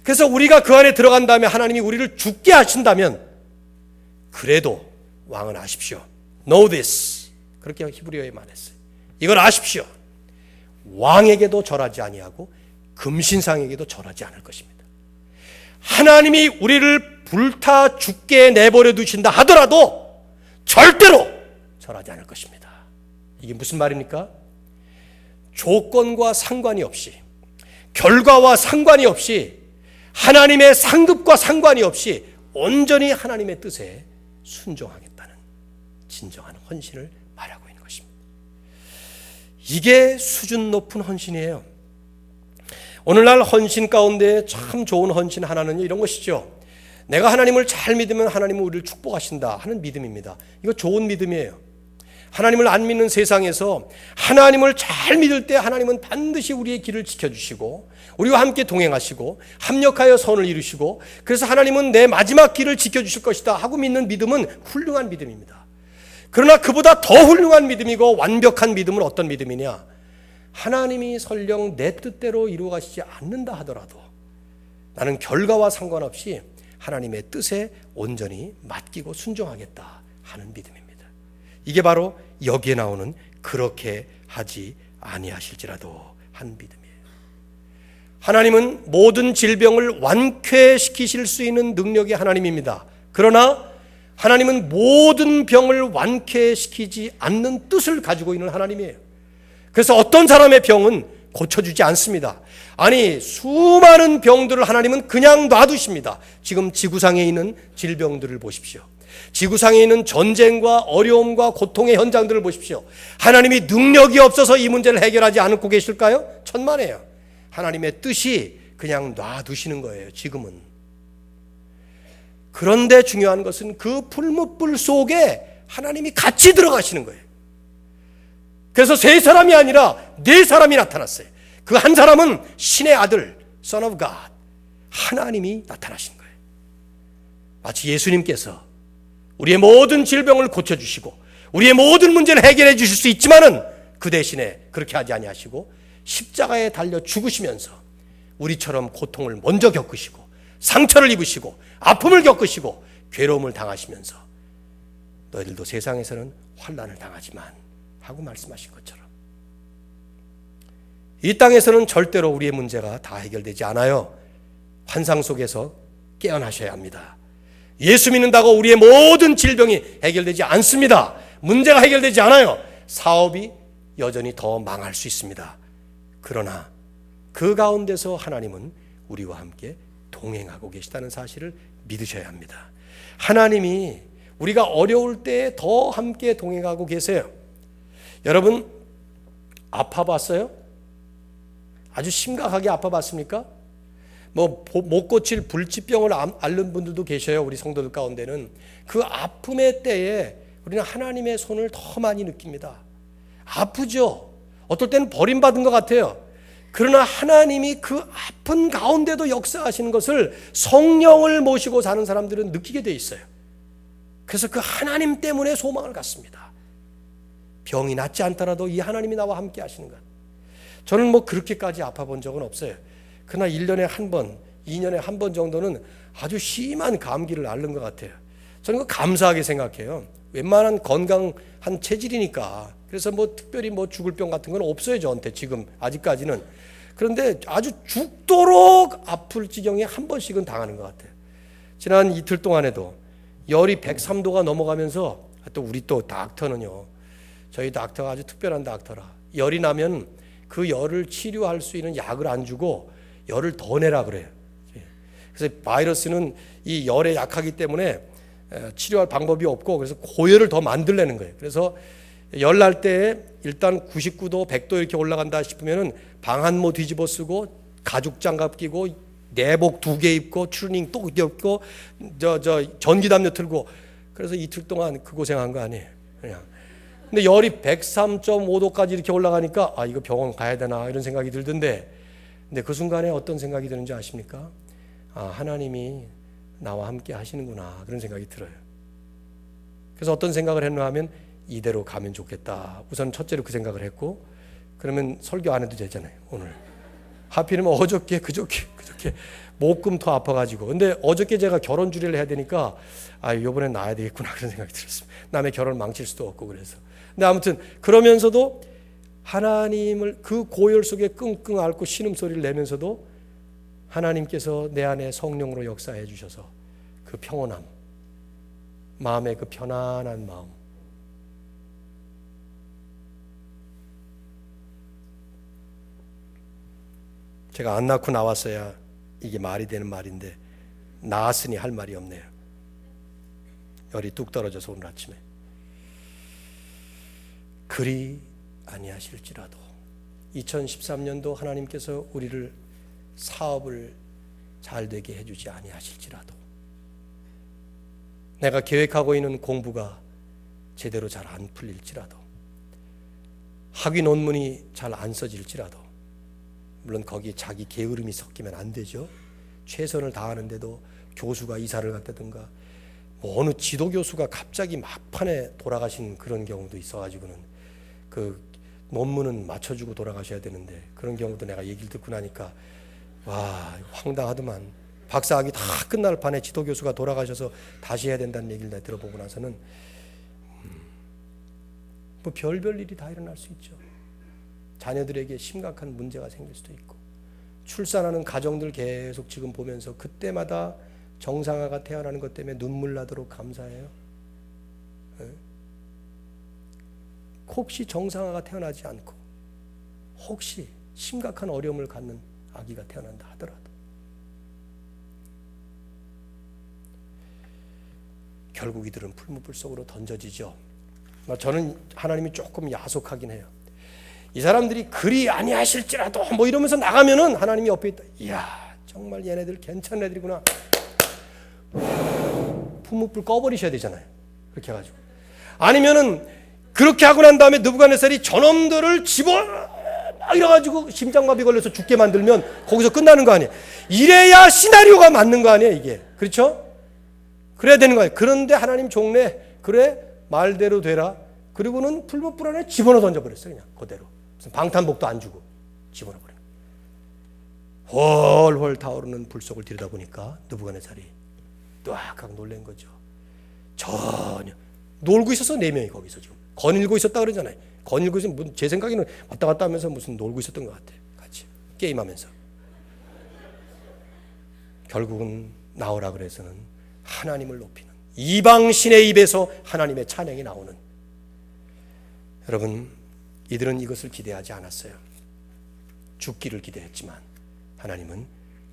그래서 우리가 그 안에 들어간 다음에 하나님이 우리를 죽게 하신다면, 그래도 왕은 아십시오. Know this. 그렇게 히브리어에 말했어요. 이걸 아십시오. 왕에게도 절하지 아니하고 금신상에게도 절하지 않을 것입니다. 하나님이 우리를 불타 죽게 내버려 두신다 하더라도 절대로 절하지 않을 것입니다. 이게 무슨 말입니까? 조건과 상관이 없이, 결과와 상관이 없이, 하나님의 상급과 상관이 없이 온전히 하나님의 뜻에 순종하겠다는 진정한 헌신을 말하고 있는 것입니다. 이게 수준 높은 헌신이에요. 오늘날 헌신 가운데 참 좋은 헌신 하나는 이런 것이죠. 내가 하나님을 잘 믿으면 하나님은 우리를 축복하신다 하는 믿음입니다. 이거 좋은 믿음이에요. 하나님을 안 믿는 세상에서 하나님을 잘 믿을 때 하나님은 반드시 우리의 길을 지켜주시고 우리와 함께 동행하시고 합력하여 선을 이루시고 그래서 하나님은 내 마지막 길을 지켜주실 것이다 하고 믿는 믿음은 훌륭한 믿음입니다. 그러나 그보다 더 훌륭한 믿음이고 완벽한 믿음은 어떤 믿음이냐? 하나님이 설령 내 뜻대로 이루어 가시지 않는다 하더라도 나는 결과와 상관없이 하나님의 뜻에 온전히 맡기고 순종하겠다 하는 믿음입니다. 이게 바로 여기에 나오는 그렇게 하지 아니하실지라도 한 믿음이에요. 하나님은 모든 질병을 완쾌시키실 수 있는 능력이 하나님입니다. 그러나 하나님은 모든 병을 완쾌시키지 않는 뜻을 가지고 있는 하나님이에요. 그래서 어떤 사람의 병은 고쳐주지 않습니다. 아니, 수많은 병들을 하나님은 그냥 놔두십니다. 지금 지구상에 있는 질병들을 보십시오. 지구상에 있는 전쟁과 어려움과 고통의 현장들을 보십시오. 하나님이 능력이 없어서 이 문제를 해결하지 않고 계실까요? 천만에요. 하나님의 뜻이 그냥 놔두시는 거예요. 지금은. 그런데 중요한 것은 그 풀무불 속에 하나님이 같이 들어가시는 거예요. 그래서 세 사람이 아니라 네 사람이 나타났어요. 그 한 사람은 신의 아들, Son of God, 하나님이 나타나신 거예요. 마치 예수님께서 우리의 모든 질병을 고쳐주시고 우리의 모든 문제를 해결해 주실 수 있지만은 그 대신에 그렇게 하지 아니하시고 십자가에 달려 죽으시면서 우리처럼 고통을 먼저 겪으시고 상처를 입으시고 아픔을 겪으시고 괴로움을 당하시면서 너희들도 세상에서는 환난을 당하지만 하고 말씀하신 것처럼 이 땅에서는 절대로 우리의 문제가 다 해결되지 않아요. 환상 속에서 깨어나셔야 합니다. 예수 믿는다고 우리의 모든 질병이 해결되지 않습니다. 문제가 해결되지 않아요. 사업이 여전히 더 망할 수 있습니다. 그러나 그 가운데서 하나님은 우리와 함께 동행하고 계시다는 사실을 믿으셔야 합니다. 하나님이 우리가 어려울 때 더 함께 동행하고 계세요. 여러분 아파봤어요? 아주 심각하게 아파봤습니까? 못 고칠 불치병을 앓는 분들도 계셔요. 우리 성도들 가운데는. 그 아픔의 때에 우리는 하나님의 손을 더 많이 느낍니다. 아프죠. 어떨 때는 버림받은 것 같아요. 그러나 하나님이 그 아픈 가운데도 역사하시는 것을 성령을 모시고 사는 사람들은 느끼게 돼 있어요. 그래서 그 하나님 때문에 소망을 갖습니다. 병이 낫지 않더라도 이 하나님이 나와 함께 하시는 것. 저는 그렇게까지 아파본 적은 없어요. 그러나 1년에 한 번, 2년에 한 번 정도는 아주 심한 감기를 앓는 것 같아요. 저는 그거 감사하게 생각해요. 웬만한 건강한 체질이니까. 그래서 특별히 죽을 병 같은 건 없어요, 저한테 지금 아직까지는. 그런데 아주 죽도록 아플 지경에 한 번씩은 당하는 것 같아요. 지난 이틀 동안에도 열이 103도가 넘어가면서 또 우리 또 닥터는요. 저희 닥터가 아주 특별한 닥터라. 열이 나면 그 열을 치료할 수 있는 약을 안 주고 열을 더 내라 그래요. 그래서 바이러스는 이 열에 약하기 때문에 치료할 방법이 없고 그래서 고열을 더 만들려는 거예요. 그래서 열 날 때 일단 99도, 100도 이렇게 올라간다 싶으면은 방 한 모 뒤집어 쓰고 가죽 장갑 끼고 내복 2개 입고 추리닝 또 입고 전기담요 틀고 그래서 이틀 동안 그 고생한 거 아니에요. 그냥. 근데 열이 103.5도까지 이렇게 올라가니까 이거 병원 가야 되나 이런 생각이 들던데 근데 그 순간에 어떤 생각이 드는지 아십니까? 하나님이 나와 함께 하시는구나 그런 생각이 들어요. 그래서 어떤 생각을 했나 하면 이대로 가면 좋겠다. 우선 첫째로 그 생각을 했고 그러면 설교 안 해도 되잖아요. 오늘 하필이면 어저께 그저께 목금토 아파가지고 근데 어저께 제가 결혼 주례를 해야 되니까 이번엔 나야 되겠구나 그런 생각이 들었습니다. 남의 결혼을 망칠 수도 없고 그래서 근데 아무튼 그러면서도 하나님을 그 고열 속에 끙끙 앓고 신음소리를 내면서도 하나님께서 내 안에 성령으로 역사해 주셔서 그 평온함, 마음의 그 편안한 마음 제가 안 낳고 나왔어야 이게 말이 되는 말인데 낳았으니 할 말이 없네요. 열이 뚝 떨어져서 오늘 아침에 그리 아니하실지라도 2013년도 하나님께서 우리를 사업을 잘 되게 해주지 아니하실지라도 내가 계획하고 있는 공부가 제대로 잘 안 풀릴지라도, 학위 논문이 잘 안 써질지라도, 물론 거기에 자기 게으름이 섞이면 안 되죠. 최선을 다하는데도 교수가 이사를 갔다든가, 뭐 어느 지도 교수가 갑자기 막판에 돌아가신 그런 경우도 있어가지고는 그 논문은 맞춰주고 돌아가셔야 되는데, 그런 경우도 내가 얘기를 듣고 나니까 와, 황당하더만. 박사학위 다 끝날 판에 지도 교수가 돌아가셔서 다시 해야 된다는 얘기를 내가 들어보고 나서는 뭐 별별 일이 다 일어날 수 있죠. 자녀들에게 심각한 문제가 생길 수도 있고, 출산하는 가정들 계속 지금 보면서 그때마다 정상아가 태어나는 것 때문에 눈물 나도록 감사해요. 혹시 정상아가 태어나지 않고 혹시 심각한 어려움을 갖는 아기가 태어난다 하더라도 결국 이들은 풀무불 속으로 던져지죠. 저는 하나님이 조금 야속하긴 해요. 이 사람들이 그리 아니하실지라도 뭐 이러면서 나가면은 하나님이 옆에 있다. 이야, 정말 얘네들 괜찮은 애들이구나. 풀무불 꺼버리셔야 되잖아요. 그렇게 해가지고. 아니면은 그렇게 하고 난 다음에 느부갓네살이 저놈들을 이래가지고 심장마비 걸려서 죽게 만들면 거기서 끝나는 거 아니에요. 이래야 시나리오가 맞는 거 아니에요, 이게. 그렇죠? 그래야 되는 거예요. 그런데 하나님 종래, 그래 말대로 되라. 그리고는 풀무불 안에 집어넣어 던져버렸어요. 그냥 그대로. 무슨 방탄복도 안 주고 집어넣어버린 거예요. 훨훨 타오르는 불 속을 들여다보니까 느부갓네살이 뚜악하고 놀란 거죠. 전혀 놀고 있어서 4명이 거기서 지금 거닐고 있었다 그러잖아요. 거닐고 있으면 제 생각에는 왔다 갔다 하면서 무슨 놀고 있었던 것 같아요. 같이 게임하면서. 결국은 나오라 그래서는 하나님을 높이는, 이방신의 입에서 하나님의 찬양이 나오는. 여러분, 이들은 이것을 기대하지 않았어요. 죽기를 기대했지만 하나님은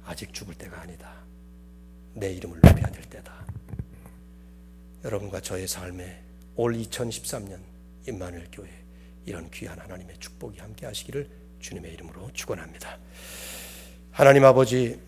아직 죽을 때가 아니다. 내 이름을 높여야 될 때다. 여러분과 저의 삶에 올 2013년 임마누엘 교회 이런 귀한 하나님의 축복이 함께 하시기를 주님의 이름으로 축원합니다. 하나님 아버지,